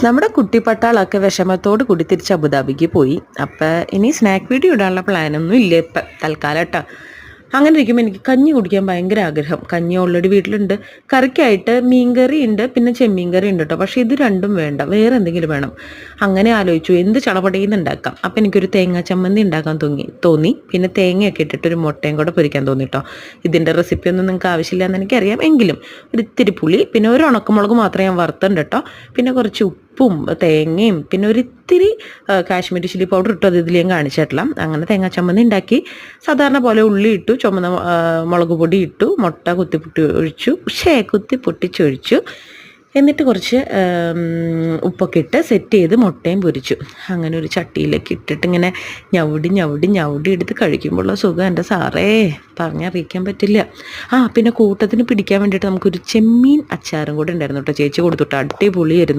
നമ്മുടെ കുട്ടിപ്പട്ടാളൊക്കെ വിഷമത്തോട് കൂടി തിരിച്ച് അബുദാബിക്ക് പോയി. അപ്പം ഇനി സ്നാക്ക് വീഡിയോ ഇടാനുള്ള പ്ലാനൊന്നും ഇല്ല ഇപ്പം തൽക്കാലം കേട്ടോ. അങ്ങനെ ഇരിക്കുമ്പോൾ എനിക്ക് കഞ്ഞി കുടിക്കാൻ ഭയങ്കര ആഗ്രഹം. കഞ്ഞി ഓൾറെഡി വീട്ടിലുണ്ട്. കറിക്കായിട്ട് മീൻകറി ഉണ്ട്, പിന്നെ ചെമ്മീൻ കറി ഉണ്ട് കേട്ടോ. പക്ഷേ ഇത് രണ്ടും വേണ്ട, വേറെ എന്തെങ്കിലും വേണം. അങ്ങനെ ആലോചിച്ചു എന്ത് ചളപടയിന്ന് ഉണ്ടാക്കാം. അപ്പം എനിക്കൊരു തേങ്ങാ ചമ്മന്തി ഉണ്ടാക്കാൻ തോന്നി. പിന്നെ തേങ്ങയൊക്കെ ഇട്ടിട്ട് ഒരു മുട്ടയും കൂടെ പൊരിക്കാൻ തോന്നി കേട്ടോ. ഇതിൻ്റെ റെസിപ്പിയൊന്നും നിങ്ങൾക്ക് ആവശ്യമില്ല എന്ന് എനിക്കറിയാം, എങ്കിലും ഒരു ഇത്തിരി പുളി, പിന്നെ ഒരു ഉണക്കമുളക് മാത്രമേ ഞാൻ വറുത്തുണ്ട് കേട്ടോ. പിന്നെ കുറച്ച് ഉപ്പും തേങ്ങയും പിന്നെ ഒരിത്തിരി കാശ്മീരി ചില്ലി പൗഡർ ഇട്ടു. അത് ഇതിൽ ഞാൻ കാണിച്ചിട്ടില്ല. അങ്ങനെ തേങ്ങാ ചമ്മന്തി ഉണ്ടാക്കി. സാധാരണ പോലെ ഉള്ളി ഇട്ടു, ചുമന്ന മുളക് പൊടി ഇട്ടു, മുട്ട കുത്തി പൊട്ടിച്ചൊഴിച്ചു. എന്നിട്ട് കുറച്ച് ഉപ്പൊക്കെ ഇട്ട് സെറ്റ് ചെയ്ത് മുട്ടയും പൊരിച്ചു. അങ്ങനെ ഒരു ചട്ടിയിലേക്ക് ഇട്ടിട്ട് ഇങ്ങനെ ഞവിടി എടുത്ത് കഴിക്കുമ്പോഴുള്ള സുഖം എൻ്റെ സാറേ പറഞ്ഞറിയിക്കാൻ പറ്റില്ല. പിന്നെ കൂട്ടത്തിന് പിടിക്കാൻ വേണ്ടിയിട്ട് നമുക്കൊരു ചെമ്മീൻ അച്ചാറും കൂടെ ഉണ്ടായിരുന്നു കേട്ടോ. ചേച്ചി കൊടുത്തുട്ടോ, അടിപൊളിയായിരുന്നു.